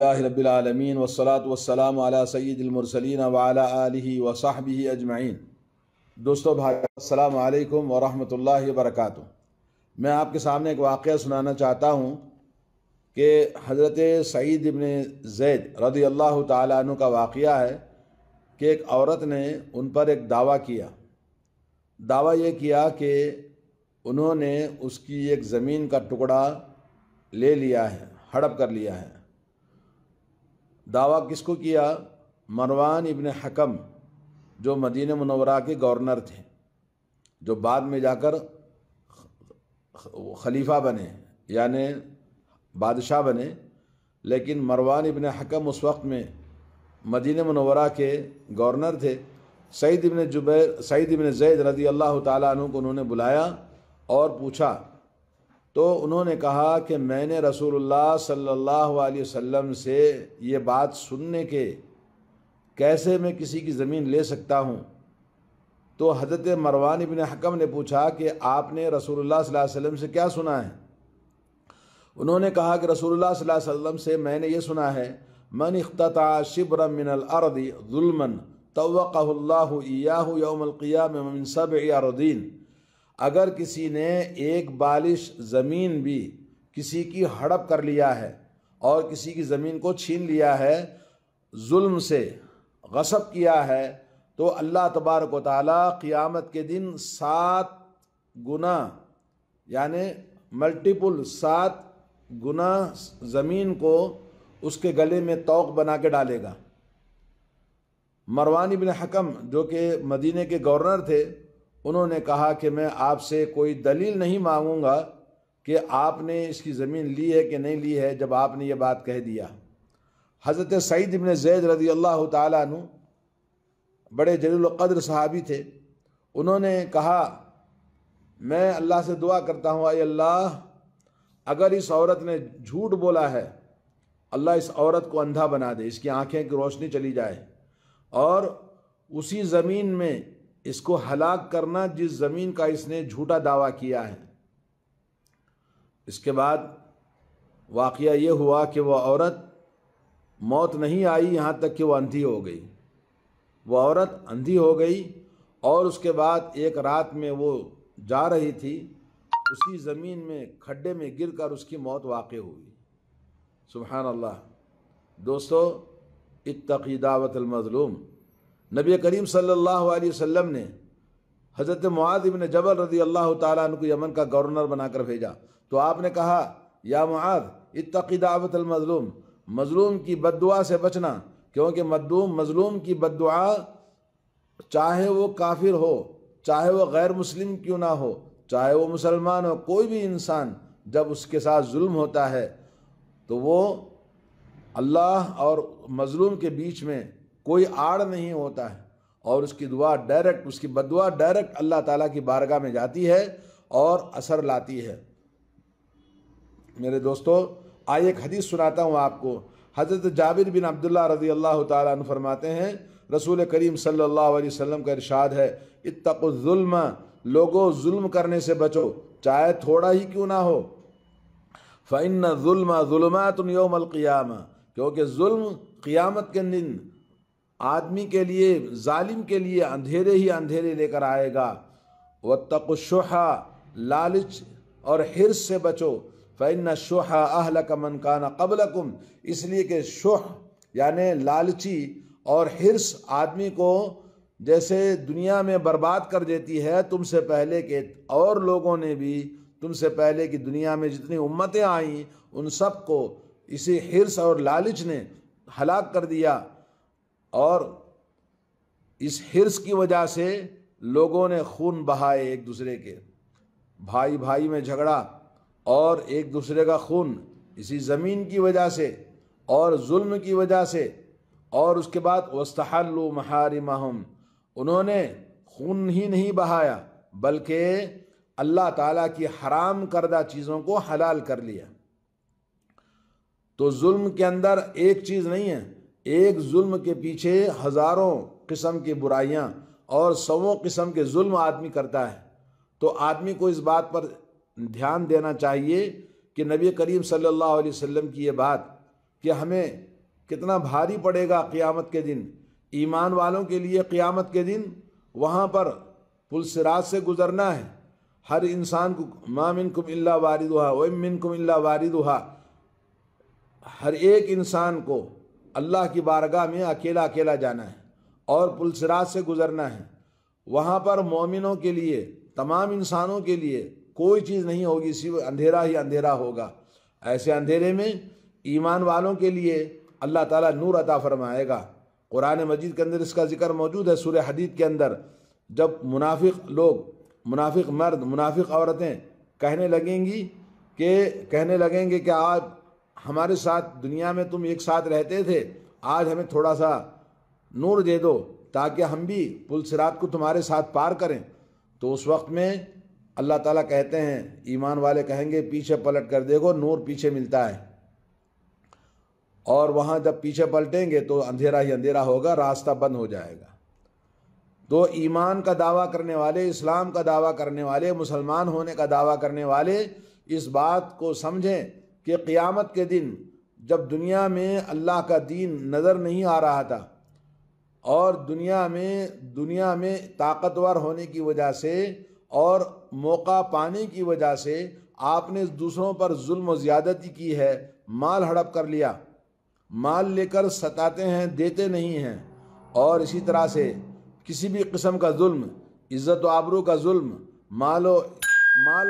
اللہ رب العالمین والصلاة والسلام علی سید المرسلین وعلی آلہ وصحبہ اجمعین۔ دوستو بھائی، السلام علیکم ورحمۃ اللہ وبرکاتہ۔ میں آپ کے سامنے ایک واقعہ سنانا چاہتا ہوں کہ حضرت سعید ابن زید رضی اللہ تعالیٰ عنہ کا واقعہ ہے کہ ایک عورت نے ان پر ایک دعویٰ کیا۔ دعویٰ یہ کیا کہ انہوں نے اس کی ایک زمین کا ٹکڑا لے لیا ہے، ہڑپ کر لیا ہے۔ دعویٰ کس کو کیا؟ مروان ابن حکم، جو مدینہ منورہ کے گورنر تھے، جو بعد میں جا کر خلیفہ بنے، یعنی بادشاہ بنے، لیکن مروان ابن حکم اس وقت میں مدینہ منورہ کے گورنر تھے۔ سعید ابن زید رضی اللہ تعالیٰ عنہ کو انہوں نے بلایا اور پوچھا، تو انہوں نے کہا کہ میں نے رسول اللہ صلی اللہ علیہ وسلم سے یہ بات سننے کے کیسے میں کسی کی زمین لے سکتا ہوں؟ تو حضرت مروان ابن حکم نے پوچھا کہ آپ نے رسول اللہ صلی اللہ علیہ وسلم سے کیا سنا ہے؟ انہوں نے کہا کہ رسول اللہ صلی اللہ علیہ وسلم سے میں نے یہ سنا ہے، من اقتطع شبرا من الارض ظلما طوقہ اللہ ایاہ یوم القیامہ من 7 اراضین۔ اگر کسی نے ایک بالش زمین بھی کسی کی ہڑپ کر لیا ہے اور کسی کی زمین کو چھین لیا ہے، ظلم سے غصب کیا ہے، تو اللہ تبارک و تعالیٰ قیامت کے دن 7 گنا، یعنی ملٹیپل 7 گنا زمین کو اس کے گلے میں طوق بنا کے ڈالے گا۔ مروان بن حکم جو کہ مدینہ کے گورنر تھے، انہوں نے کہا کہ میں آپ سے کوئی دلیل نہیں مانگوں گا کہ آپ نے اس کی زمین لی ہے کہ نہیں لی ہے، جب آپ نے یہ بات کہہ دیا۔ حضرت سعید ابن زید رضی اللہ تعالیٰ عنہ بڑے جلیل القدر صحابی تھے۔ انہوں نے کہا، میں اللہ سے دعا کرتا ہوں، اے اللہ، اگر اس عورت نے جھوٹ بولا ہے، اللہ اس عورت کو اندھا بنا دے، اس کی آنکھیں کی روشنی چلی جائے، اور اسی زمین میں اس کو ہلاک کرنا جس زمین کا اس نے جھوٹا دعویٰ کیا ہے۔ اس کے بعد واقعہ یہ ہوا کہ وہ عورت موت نہیں آئی یہاں تک کہ وہ اندھی ہو گئی۔ وہ عورت اندھی ہو گئی، اور اس کے بعد ایک رات میں وہ جا رہی تھی، اسی زمین میں کھڈے میں گر کر اس کی موت واقع ہوئی۔ سبحان اللہ۔ دوستو، اتقی دعوت المظلوم۔ نبی کریم صلی اللہ علیہ وسلم نے حضرت معاذ بن جبل رضی اللہ تعالیٰ عنہ کو یمن کا گورنر بنا کر بھیجا، تو آپ نے کہا، یا معاذ اتقی دعوت المظلوم، مظلوم کی بد دعا سے بچنا، کیونکہ مظلوم کی بد دعا، چاہے وہ کافر ہو، چاہے وہ غیر مسلم کیوں نہ ہو، چاہے وہ مسلمان ہو، کوئی بھی انسان جب اس کے ساتھ ظلم ہوتا ہے تو وہ اللہ اور مظلوم کے بیچ میں کوئی آڑ نہیں ہوتا ہے، اور اس کی دعا ڈائریکٹ، اس کی بد دعا ڈائریکٹ اللہ تعالیٰ کی بارگاہ میں جاتی ہے اور اثر لاتی ہے۔ میرے دوستو، آئیے ایک حدیث سناتا ہوں آپ کو۔ حضرت جابر بن عبداللہ رضی اللہ تعالیٰ عنہ فرماتے ہیں، رسول کریم صلی اللہ علیہ وسلم کا ارشاد ہے، اتقوا الظلم، لوگو ظلم کرنے سے بچو، چاہے تھوڑا ہی کیوں نہ ہو۔ فإن الظلم ظلمات یوم القیامہ، کیونکہ ظلم قیامت کے دن آدمی کے لیے، ظالم کے لیے اندھیرے ہی اندھیرے لے کر آئے گا۔ واتقوا الشح، لالچ اور حرص سے بچو۔ فإن الشح أهلك من كان قبلكم، اس لیے کہ شح یعنی لالچی اور حرص آدمی کو جیسے دنیا میں برباد کر دیتی ہے، تم سے پہلے کے اور لوگوں نے بھی، تم سے پہلے کی دنیا میں جتنی امتیں آئیں ان سب کو اسی حرص اور لالچ نے ہلاک کر دیا۔ اور اس حرص کی وجہ سے لوگوں نے خون بہائے ایک دوسرے کے، بھائی بھائی میں جھگڑا اور ایک دوسرے کا خون اسی زمین کی وجہ سے اور ظلم کی وجہ سے۔ اور اس کے بعد وَاسْتَحَلُّوا مَحَارِمَهُمْ، انہوں نے خون ہی نہیں بہایا بلکہ اللہ تعالیٰ کی حرام کردہ چیزوں کو حلال کر لیا۔ تو ظلم کے اندر ایک چیز نہیں ہے، ایک ظلم کے پیچھے ہزاروں قسم کی برائیاں اور 100 قسم کے ظلم آدمی کرتا ہے۔ تو آدمی کو اس بات پر دھیان دینا چاہیے کہ نبی کریم صلی اللہ علیہ وسلم کی یہ بات کہ ہمیں کتنا بھاری پڑے گا قیامت کے دن ایمان والوں کے لیے۔ قیامت کے دن وہاں پر پل صراط سے گزرنا ہے، ہر انسان کو ما منکم الا واردھا وان منکم الا واردھا، ہر ایک انسان کو اللہ کی بارگاہ میں اکیلا اکیلا جانا ہے اور پل صراط سے گزرنا ہے۔ وہاں پر مومنوں کے لیے، تمام انسانوں کے لیے کوئی چیز نہیں ہوگی، صرف اندھیرا ہی اندھیرا ہوگا۔ ایسے اندھیرے میں ایمان والوں کے لیے اللہ تعالیٰ نور عطا فرمائے گا۔ قرآن مجید کے اندر اس کا ذکر موجود ہے، سورہ حدید کے اندر، جب منافق لوگ، منافق مرد، منافق عورتیں کہنے لگیں گے کہ آج ہمارے ساتھ دنیا میں تم ایک ساتھ رہتے تھے، آج ہمیں تھوڑا سا نور دے دو تاکہ ہم بھی پل صراط کو تمہارے ساتھ پار کریں۔ تو اس وقت میں اللہ تعالیٰ کہتے ہیں، ایمان والے کہیں گے پیچھے پلٹ کر دیکھو نور پیچھے ملتا ہے، اور وہاں جب پیچھے پلٹیں گے تو اندھیرا ہی اندھیرا ہوگا، راستہ بند ہو جائے گا۔ تو ایمان کا دعویٰ کرنے والے، اسلام کا دعویٰ کرنے والے، مسلمان ہونے کا دعویٰ کرنے والے اس بات کو سمجھیں کہ قیامت کے دن جب دنیا میں اللہ کا دین نظر نہیں آ رہا تھا اور دنیا میں طاقتور ہونے کی وجہ سے اور موقع پانے کی وجہ سے آپ نے دوسروں پر ظلم و زیادتی کی ہے، مال ہڑپ کر لیا، مال لے کر ستاتے ہیں، دیتے نہیں ہیں، اور اسی طرح سے کسی بھی قسم کا ظلم، عزت و آبرو کا ظلم، مال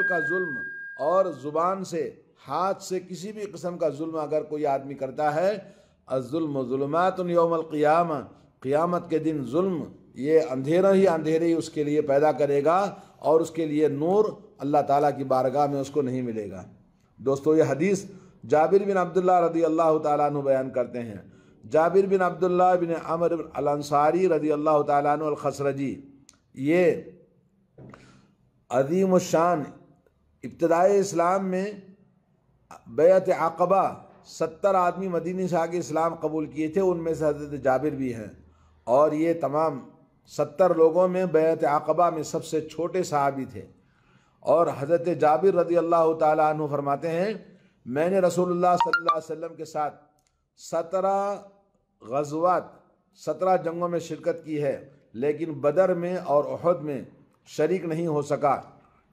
کا ظلم، اور زبان سے، ہاتھ سے کسی بھی قسم کا ظلم اگر کوئی آدمی کرتا ہے، الظلم ظلمات یوم القیامہ، قیامت کے دن ظلم یہ اندھیرے ہی اس کے لیے پیدا کرے گا، اور اس کے لیے نور اللہ تعالیٰ کی بارگاہ میں اس کو نہیں ملے گا۔ دوستو یہ حدیث جابر بن عبداللہ رضی اللہ تعالیٰ عنہ بیان کرتے ہیں۔ جابر بن عبداللہ بن عمر الانصاری رضی اللہ تعالیٰ عنہ الخزرجی، یہ عظیم الشان، ابتدائے اسلام میں بیعت عقبہ 70 آدمی مدینے سے آگے اسلام قبول کیے تھے، ان میں سے حضرت جابر بھی ہیں، اور یہ تمام 70 لوگوں میں بیعت عقبہ میں سب سے چھوٹے صحابی تھے۔ اور حضرت جابر رضی اللہ تعالیٰ عنہ فرماتے ہیں، میں نے رسول اللہ صلی اللہ علیہ وسلم کے ساتھ 17 غزوات، 17 جنگوں میں شرکت کی ہے، لیکن بدر میں اور احد میں شریک نہیں ہو سکا،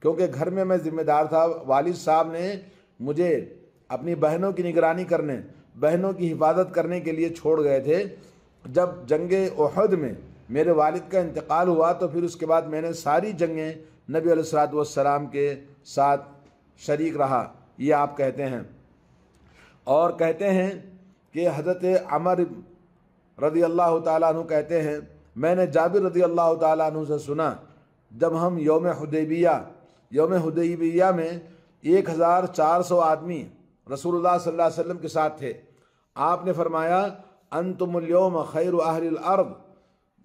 کیونکہ گھر میں ذمہ دار تھا۔ والد صاحب نے مجھے اپنی بہنوں کی نگرانی کرنے، بہنوں کی حفاظت کرنے کے لیے چھوڑ گئے تھے۔ جب جنگ احد میں میرے والد کا انتقال ہوا تو پھر اس کے بعد میں نے ساری جنگیں نبی علیہ الصلوۃ والسلام کے ساتھ شریک رہا، یہ آپ کہتے ہیں۔ اور کہتے ہیں کہ حضرت عمر رضی اللہ تعالیٰ عنہ کہتے ہیں، میں نے جابر رضی اللہ تعالیٰ عنہ سے سنا، جب ہم یوم حدیبیہ میں 1400 آدمی رسول اللہ صلی اللہ علیہ وسلم کے ساتھ تھے، آپ نے فرمایا انتم اليوم خیر اہل الارض،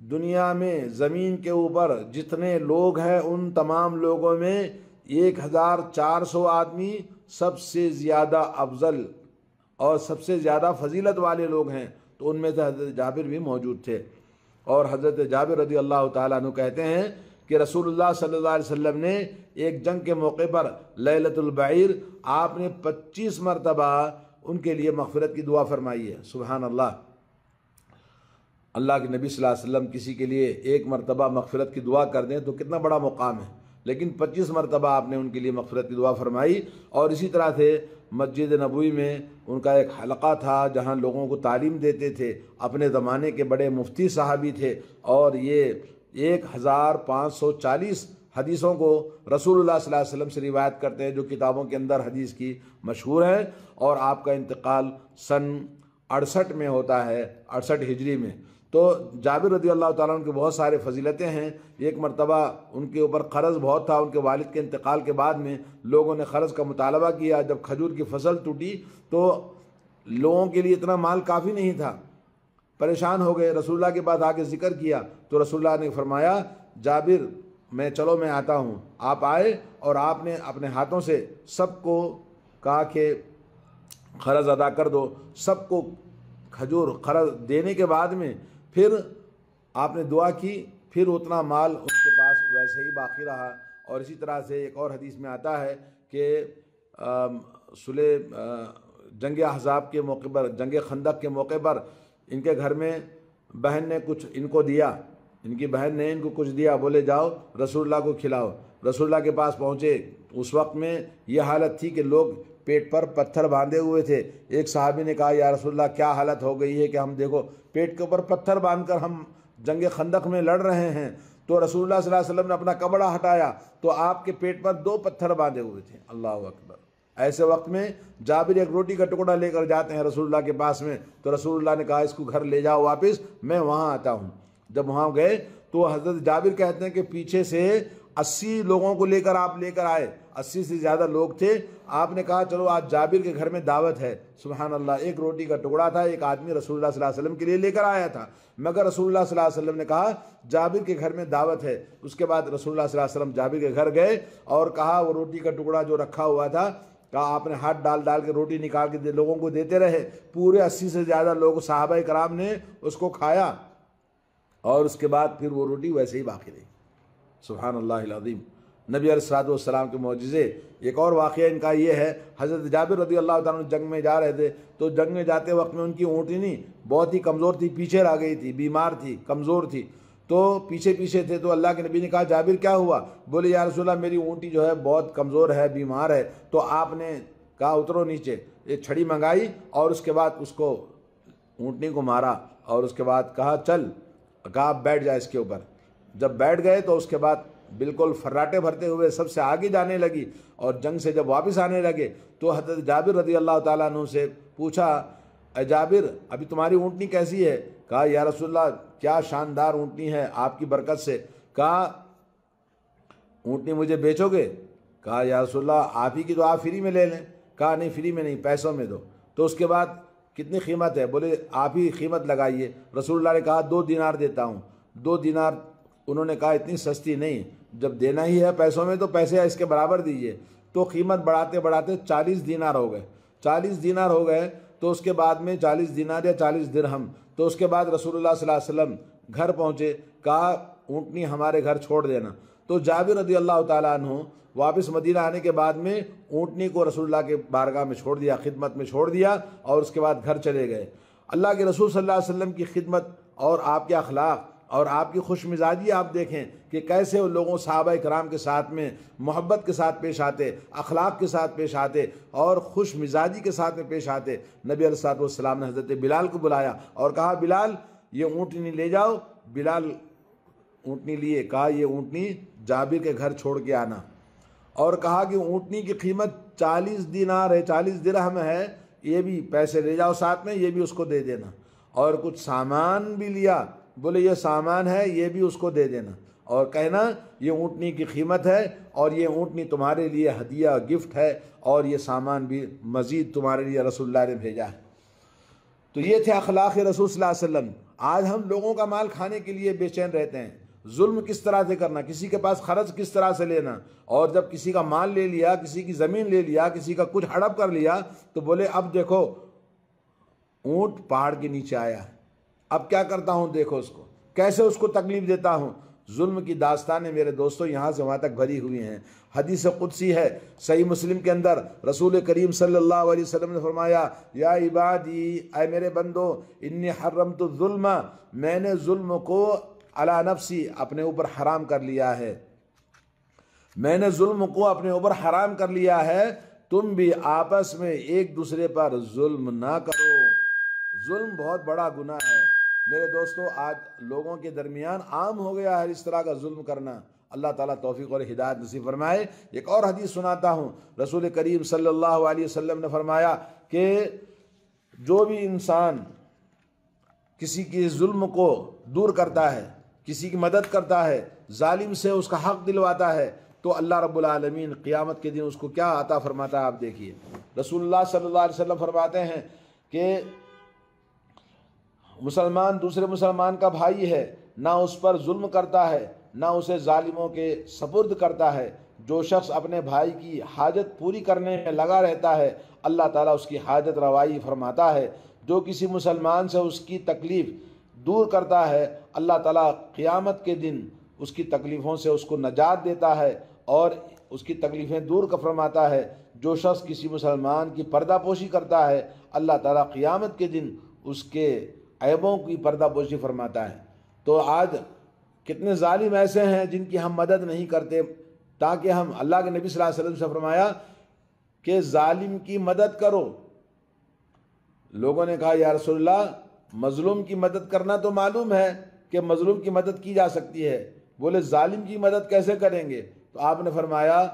دنیا میں زمین کے اوپر جتنے لوگ ہیں ان تمام لوگوں میں 1400 آدمی سب سے زیادہ افضل اور سب سے زیادہ فضیلت والے لوگ ہیں، تو ان میں سے حضرت جابر بھی موجود تھے۔ اور حضرت جابر رضی اللہ تعالیٰ عنہ کہتے ہیں کہ رسول اللہ صلی اللہ علیہ وسلم نے ایک جنگ کے موقع پر لیلۃ البعیر، آپ نے 25 مرتبہ ان کے لیے مغفرت کی دعا فرمائی ہے۔ سبحان اللہ، اللہ کے نبی صلی اللہ علیہ وسلم کسی کے لیے ایک مرتبہ مغفرت کی دعا کر دیں تو کتنا بڑا مقام ہے، لیکن 25 مرتبہ آپ نے ان کے لیے مغفرت کی دعا فرمائی۔ اور اسی طرح سے مسجد نبوی میں ان کا ایک حلقہ تھا جہاں لوگوں کو تعلیم دیتے تھے، اپنے زمانے کے بڑے مفتی صحابی تھے، اور یہ 1540 حدیثوں کو رسول اللہ صلی اللہ علیہ وسلم سے روایت کرتے ہیں، جو کتابوں کے اندر حدیث کی مشہور ہے۔ اور آپ کا انتقال سن 68 میں ہوتا ہے، 68 ہجری میں۔ تو جابر رضی اللہ تعالیٰ عنہ کے بہت سارے فضیلتیں ہیں۔ ایک مرتبہ ان کے اوپر قرض بہت تھا، ان کے والد کے انتقال کے بعد میں لوگوں نے قرض کا مطالبہ کیا۔ جب کھجور کی فصل ٹوٹی تو لوگوں کے لیے اتنا مال کافی نہیں تھا، پریشان ہو گئے، رسول اللہ کے پاس آ کے ذکر کیا تو رسول اللہ نے فرمایا جابر میں آتا ہوں۔ آپ آئے اور آپ نے اپنے ہاتھوں سے سب کو کہا کہ قرض ادا کر دو، سب کو کھجور قرض دینے کے بعد میں پھر آپ نے دعا کی، پھر اتنا مال ان کے پاس ویسے ہی باقی رہا۔ اور اسی طرح سے ایک اور حدیث میں آتا ہے کہ جنگ احزاب کے موقع پر، جنگ خندق کے موقع پر ان کے گھر میں بہن نے کچھ ان کو دیا، ان کی بہن نے ان کو کچھ دیا، بولے جاؤ رسول اللہ کو کھلاؤ۔ رسول اللہ کے پاس پہنچے، اس وقت میں یہ حالت تھی کہ لوگ پیٹ پر پتھر باندھے ہوئے تھے۔ ایک صحابی نے کہا یا رسول اللہ کیا حالت ہو گئی ہے کہ ہم دیکھو پیٹ کے اوپر پتھر باندھ کر ہم جنگ خندق میں لڑ رہے ہیں۔ تو رسول اللہ صلی اللہ علیہ وسلم نے اپنا کپڑا ہٹایا تو آپ کے پیٹ پر 2 پتھر باندھے ہوئے تھے۔ اللہ اکبر۔ ایسے وقت میں جابر ایک روٹی کا ٹکڑا لے کر جاتے ہیں رسول اللہ کے پاس میں، تو رسول اللہ نے کہا اس کو گھر لے جاؤ واپس، میں وہاں آتا ہوں۔ جب وہاں گئے تو حضرت جابر کہتے ہیں کہ پیچھے سے 80 لوگوں کو لے کر آپ لے کر آئے، 80 سے زیادہ لوگ تھے۔ آپ نے کہا چلو آج جابر کے گھر میں دعوت ہے۔ سبحان اللہ، ایک روٹی کا ٹکڑا تھا، ایک آدمی رسول اللہ صلی اللہ علیہ وسلم کے لیے لے کر آیا تھا، مگر رسول اللہ صلی اللہ علیہ وسلم نے کہا جابر کے گھر میں دعوت ہے۔ اس کے بعد رسول اللہ صلی اللہ علیہ وسلم جابر کے گھر گئے اور کہا وہ روٹی کا ٹکڑا جو رکھا ہوا تھا، کہا آپ نے ہاتھ ڈال کے روٹی نکال کے لوگوں کو دیتے رہے۔ پورے 80 سے زیادہ لوگ صحابہ کرام نے اس کو کھایا اور اس کے بعد پھر وہ روٹی ویسے ہی باقی رہی۔ سبحان اللہ العظیم۔ نبی علیہ الصلوۃ والسلام کے معجزے۔ ایک اور واقعہ ان کا یہ ہے، حضرت جابر رضی اللہ تعالیٰ عنہ جنگ میں جا رہے تھے، تو جنگ میں جاتے وقت میں ان کی اونٹنی بہت ہی کمزور تھی، پیچھے رہ گئی تھی، بیمار تھی، کمزور تھی، تو پیچھے تھے۔ تو اللہ کے نبی نے کہا جابر کیا ہوا؟ بولے یا رسول اللہ میری اونٹی جو ہے بہت کمزور ہے، بیمار ہے۔ تو آپ نے کہا اترو نیچے، ایک چھڑی منگائی اور اس کے بعد اس کو اونٹنی کو مارا اور اس کے بعد کہا چل، کہا آپ بیٹھ جائے اس کے اوپر۔ جب بیٹھ گئے تو اس کے بعد بالکل فراٹے بھرتے ہوئے سب سے آگے جانے لگی، اور جنگ سے جب واپس آنے لگے تو حضرت جابر رضی اللہ تعالیٰ عنہ سے پوچھا اے جابر ابھی تمہاری اونٹنی کیسی ہے؟ کہا یا رسول اللہ کیا شاندار اونٹنی ہے آپ کی برکت سے۔ کہا اونٹنی مجھے بیچو گے؟ کہا یا رسول اللہ آپ ہی کی تو آپ فری میں لے لیں۔ کہا نہیں فری میں نہیں، پیسوں میں دو۔ تو اس کے بعد کتنی قیمت ہے؟ بولے آپ ہی قیمت لگائیے۔ رسول اللہ نے کہا 2 دینار دیتا ہوں۔ 2 دینار انہوں نے کہا اتنی سستی نہیں، جب دینا ہی ہے پیسوں میں تو پیسے اس کے برابر دیجئے۔ تو قیمت بڑھاتے 40 دینار ہو گئے۔ 40 دینار ہو گئے تو اس کے بعد میں 40 دینار یا 40 درہم۔ تو اس کے بعد رسول اللہ صلی اللہ علیہ وسلم گھر پہنچے، کہا اونٹنی ہمارے گھر چھوڑ دینا۔ تو جابر رضی اللہ تعالیٰ عنہ واپس مدینہ آنے کے بعد میں اونٹنی کو رسول اللہ کے بارگاہ میں چھوڑ دیا، خدمت میں چھوڑ دیا، اور اس کے بعد گھر چلے گئے۔ اللہ کے رسول صلی اللہ علیہ وسلم کی خدمت اور آپ کے اخلاق اور آپ کی خوش مزاجی آپ دیکھیں کہ کیسے وہ لوگوں صحابہ کرام کے ساتھ میں محبت کے ساتھ پیش آتے، اخلاق کے ساتھ پیش آتے اور خوش مزاجی کے ساتھ میں پیش آتے۔ نبی علیہ الصلوۃ والسلام نے حضرت بلال کو بلایا اور کہا بلال یہ اونٹنی لے جاؤ۔ بلال اونٹنی لیے، کہا یہ اونٹنی جابر کے گھر چھوڑ کے آنا، اور کہا کہ اونٹنی کی قیمت 40 دینار ہے، 40 درہم ہے، یہ بھی پیسے لے جاؤ ساتھ میں، یہ بھی اس کو دے دینا۔ اور کچھ سامان بھی لیا، بولے یہ سامان ہے یہ بھی اس کو دے دینا، اور کہنا یہ اونٹنی کی قیمت ہے اور یہ اونٹنی تمہارے لیے ہدیہ گفٹ ہے، اور یہ سامان بھی مزید تمہارے لیے رسول اللہ نے بھیجا ہے۔ تو یہ تھے اخلاق رسول صلی اللہ علیہ وسلم۔ آج ہم لوگوں کا مال کھانے کے لیے بے چین رہتے ہیں، ظلم کس طرح سے کرنا، کسی کے پاس خرچ کس طرح سے لینا، اور جب کسی کا مال لے لیا، کسی کی زمین لے لیا، کسی کا کچھ ہڑپ کر لیا، تو بولے اب دیکھو اونٹ پہاڑ کے نیچے آیا ہے، اب کیا کرتا ہوں، دیکھو اس کو کیسے اس کو تکلیف دیتا ہوں۔ ظلم کی داستانیں میرے دوستوں یہاں سے وہاں تک بھری ہوئی ہیں۔ حدیث قدسی ہے صحیح مسلم کے اندر، رسول کریم صلی اللہ علیہ وسلم نے فرمایا یا عبادی، اے میرے بندو، انی حرمت الظلم، میں نے ظلم کو علی نفسی اپنے اوپر حرام کر لیا ہے، میں نے ظلم کو اپنے اوپر حرام کر لیا ہے، تم بھی آپس میں ایک دوسرے پر ظلم نہ کرو۔ ظلم بہت بڑا گناہ ہے میرے دوستو، آج لوگوں کے درمیان عام ہو گیا ہے اس طرح کا ظلم کرنا۔ اللہ تعالیٰ توفیق اور ہدایت نصیب فرمائے۔ ایک اور حدیث سناتا ہوں، رسول کریم صلی اللہ علیہ وسلم نے فرمایا کہ جو بھی انسان کسی کی ظلم کو دور کرتا ہے، کسی کی مدد کرتا ہے، ظالم سے اس کا حق دلواتا ہے، تو اللہ رب العالمین قیامت کے دن اس کو کیا عطا فرماتا ہے آپ دیکھیے۔ رسول اللہ صلی اللہ علیہ وسلم فرماتے ہیں کہ مسلمان دوسرے مسلمان کا بھائی ہے، نہ اس پر ظلم کرتا ہے، نہ اسے ظالموں کے سپرد کرتا ہے۔ جو شخص اپنے بھائی کی حاجت پوری کرنے میں لگا رہتا ہے، اللہ تعالیٰ اس کی حاجت روائی فرماتا ہے۔ جو کسی مسلمان سے اس کی تکلیف دور کرتا ہے، اللہ تعالیٰ قیامت کے دن اس کی تکلیفوں سے اس کو نجات دیتا ہے، اور اس کی تکلیفیں دور فرماتا ہے۔ جو شخص کسی مسلمان کی پردہ پوشی کرتا ہے اللہ تعالیٰ قیامت کے دن اس کے عیبوں کی پردہ پوشی فرماتا ہے۔ تو آج کتنے ظالم ایسے ہیں جن کی ہم مدد نہیں کرتے، تاکہ ہم اللہ کے نبی صلی اللہ علیہ وسلم سے فرمایا کہ ظالم کی مدد کرو۔ لوگوں نے کہا یا رسول اللہ مظلوم کی مدد کرنا تو معلوم ہے کہ مظلوم کی مدد کی جا سکتی ہے، بولے ظالم کی مدد کیسے کریں گے؟ تو آپ نے فرمایا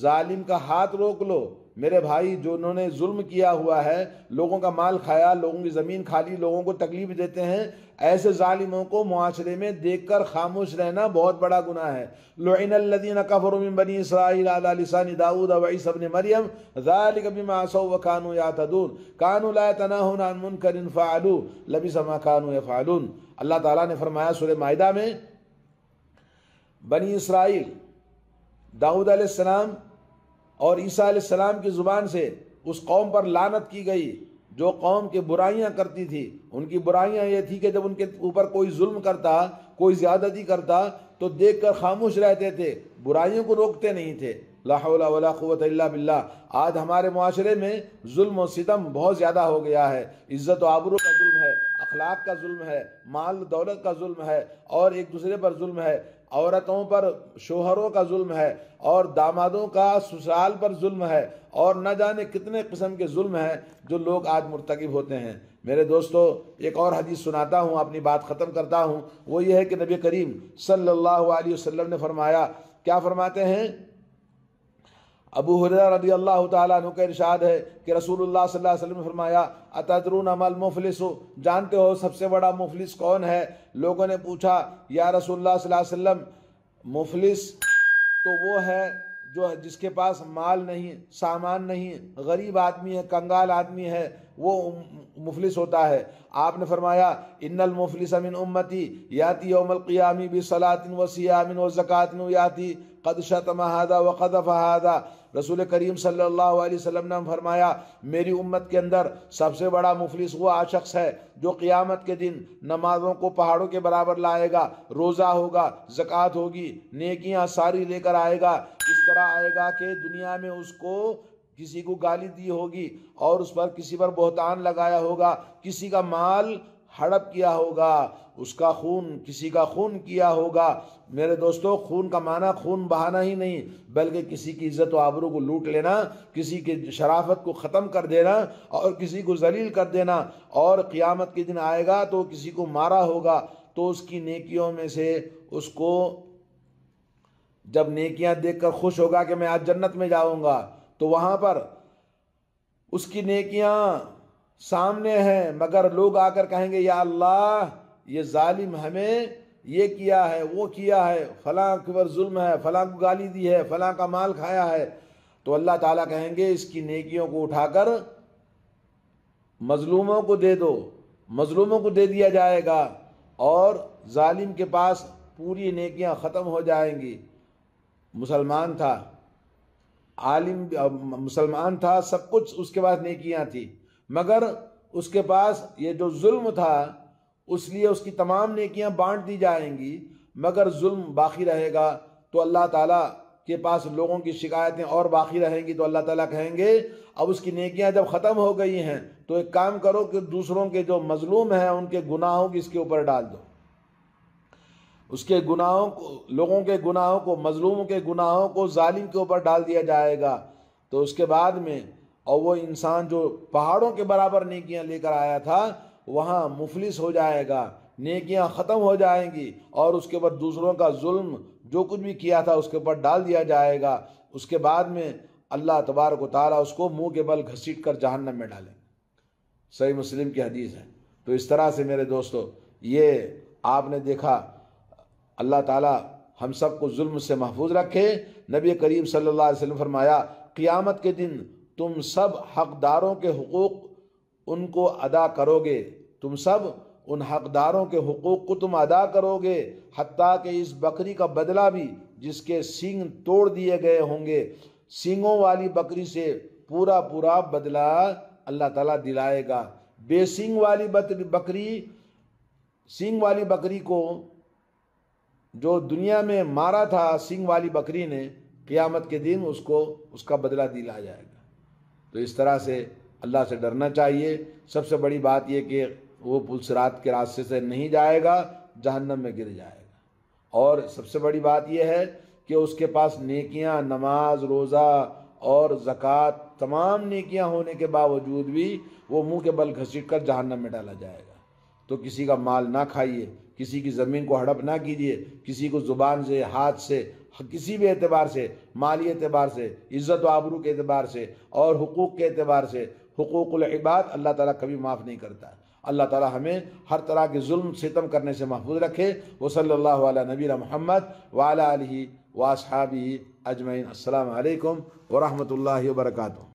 ظالم کا ہاتھ روک لو۔ میرے بھائی جو انہوں نے ظلم کیا ہوا ہے، لوگوں کا مال کھایا، لوگوں کی زمین کھا لی، لوگوں کو تکلیف دیتے ہیں، ایسے ظالموں کو معاشرے میں دیکھ کر خاموش رہنا بہت بڑا گناہ ہے۔ لعن الذین کفروا من بنی اسرائیل علی لسان داؤد وعیسی ابن مریم ذلک بما عصوا وکانوا یعتدون کانوا لا یتناہون عن منکر فعلوہ لبئس ما کانوا یفعلون۔ اللہ تعالیٰ نے فرمایا سورہ مائدہ میں، بنی اسرائیل داؤد علیہ السلام اور عیسیٰ علیہ السلام کی زبان سے اس قوم پر لعنت کی گئی جو قوم کی برائیاں کرتی تھی۔ ان کی برائیاں یہ تھی کہ جب ان کے اوپر کوئی ظلم کرتا، کوئی زیادتی کرتا تو دیکھ کر خاموش رہتے تھے، برائیوں کو روکتے نہیں تھے۔ لا حول ولا قوت الا باللہ۔ آج ہمارے معاشرے میں ظلم و ستم بہت زیادہ ہو گیا ہے، عزت و آبرو کا ظلم ہے، اخلاق کا ظلم ہے، مال دولت کا ظلم ہے، اور ایک دوسرے پر ظلم ہے، عورتوں پر شوہروں کا ظلم ہے، اور دامادوں کا سسرال پر ظلم ہے، اور نہ جانے کتنے قسم کے ظلم ہیں جو لوگ آج مرتکب ہوتے ہیں۔ میرے دوستو ایک اور حدیث سناتا ہوں، اپنی بات ختم کرتا ہوں۔ وہ یہ ہے کہ نبی کریم صلی اللہ علیہ وسلم نے فرمایا، کیا فرماتے ہیں؟ ابو ہریرہ رضی اللہ تعالیٰ عنہ کا ارشاد ہے کہ رسول اللہ صلی اللہ علیہ وسلم نے فرمایا اتدرون ما المفلس، جانتے ہو سب سے بڑا مفلس کون ہے؟ لوگوں نے پوچھا یا رسول اللہ صلی اللہ علیہ وسلم مفلس تو وہ ہے جو جس کے پاس مال نہیں، سامان نہیں، غریب آدمی ہے، کنگال آدمی ہے، وہ مفلس ہوتا ہے۔ آپ نے فرمایا ان المفلس من امتی یاتی یوم القیام بصلاۃ وصیام وزکوٰۃ یاتی قد شتم ھذا وقذف ھذا۔ رسول کریم صلی اللہ علیہ وسلم نے فرمایا میری امت کے اندر سب سے بڑا مفلس وہ شخص ہے جو قیامت کے دن نمازوں کو پہاڑوں کے برابر لائے گا، روزہ ہوگا، زکوٰۃ ہوگی، نیکیاں ساری لے کر آئے گا، اس طرح آئے گا کہ دنیا میں اس کو کسی کو گالی دی ہوگی اور اس پر کسی پر بہتان لگایا ہوگا، کسی کا مال ہڑپ کیا ہوگا، اس کا خون کسی کا خون کیا ہوگا۔ میرے دوستو خون کا معنی خون بہانا ہی نہیں بلکہ کسی کی عزت و آبرو کو لوٹ لینا، کسی کی شرافت کو ختم کر دینا اور کسی کو ذلیل کر دینا۔ اور قیامت کے دن آئے گا تو کسی کو مارا ہوگا تو اس کی نیکیوں میں سے اس کو جب نیکیاں دیکھ کر خوش ہوگا کہ میں آج جنت میں جاؤں گا، تو وہاں پر اس کی نیکیاں سامنے ہیں مگر لوگ آ کر کہیں گے یا اللہ یہ ظالم ہمیں یہ کیا ہے، وہ کیا ہے، فلاں کے پر ظلم ہے، فلاں کو گالی دی ہے، فلاں کا مال کھایا ہے۔ تو اللہ تعالیٰ کہیں گے اس کی نیکیوں کو اٹھا کر مظلوموں کو دے دو، مظلوموں کو دے دیا جائے گا اور ظالم کے پاس پوری نیکیاں ختم ہو جائیں گی۔ مسلمان تھا، عالم مسلمان تھا، سب کچھ اس کے پاس نیکیاں تھی، مگر اس کے پاس یہ جو ظلم تھا اس لیے اس کی تمام نیکیاں بانٹ دی جائیں گی، مگر ظلم باقی رہے گا تو اللہ تعالیٰ کے پاس لوگوں کی شکایتیں اور باقی رہیں گی۔ تو اللہ تعالیٰ کہیں گے اب اس کی نیکیاں جب ختم ہو گئی ہیں تو ایک کام کرو کہ دوسروں کے جو مظلوم ہیں ان کے گناہوں کی اس کے اوپر ڈال دو، اس کے گناہوں کو، لوگوں کے گناہوں کو، مظلوموں کے گناہوں کو ظالم کے اوپر ڈال دیا جائے گا۔ تو اس کے بعد میں اور وہ انسان جو پہاڑوں کے برابر نیکیاں لے کر آیا تھا وہاں مفلس ہو جائے گا، نیکیاں ختم ہو جائیں گی اور اس کے اوپر دوسروں کا ظلم جو کچھ بھی کیا تھا اس کے اوپر ڈال دیا جائے گا۔ اس کے بعد میں اللہ تبارک و تعالیٰ اس کو منہ کے بل گھسیٹ کر جہنم میں ڈالیں گے۔ صحیح مسلم کی حدیث ہے۔ تو اس طرح سے میرے دوستو یہ آپ نے دیکھا اللہ تعالیٰ ہم سب کو ظلم سے محفوظ رکھے۔ نبی کریم صلی اللہ علیہ وسلم فرمایا قیامت کے دن تم سب حقداروں کے حقوق ان کو ادا کرو گے، تم سب ان حقداروں کے حقوق کو تم ادا کرو گے، حتیٰ کہ اس بکری کا بدلہ بھی جس کے سینگ توڑ دیے گئے ہوں گے، سینگوں والی بکری سے پورا پورا بدلہ اللہ تعالیٰ دلائے گا۔ بے سینگ والی بکری، سینگ والی بکری کو جو دنیا میں مارا تھا سینگ والی بکری نے قیامت کے دن اس کا بدلہ دیا جائے گا۔ تو اس طرح سے اللہ سے ڈرنا چاہیے۔ سب سے بڑی بات یہ کہ وہ پل صراط کے راستے سے نہیں جائے گا، جہنم میں گر جائے گا۔ اور سب سے بڑی بات یہ ہے کہ اس کے پاس نیکیاں، نماز، روزہ اور زکوٰۃ، تمام نیکیاں ہونے کے باوجود بھی وہ منہ کے بل گھسیٹ کر جہنم میں ڈالا جائے گا۔ تو کسی کا مال نہ کھائیے، کسی کی زمین کو ہڑپ نہ کیجیے، کسی کو زبان سے، ہاتھ سے، کسی بھی اعتبار سے، مالی اعتبار سے، عزت و آبرو کے اعتبار سے اور حقوق کے اعتبار سے، حقوق العباد اللہ تعالیٰ کبھی معاف نہیں کرتا۔ اللہ تعالیٰ ہمیں ہر طرح کے ظلم ستم کرنے سے محفوظ رکھے۔ وصلی اللہ علی نبینا محمد وعلی آلہ واصحابہ اجمعین۔ السلام علیکم ورحمۃ اللہ وبرکاتہ۔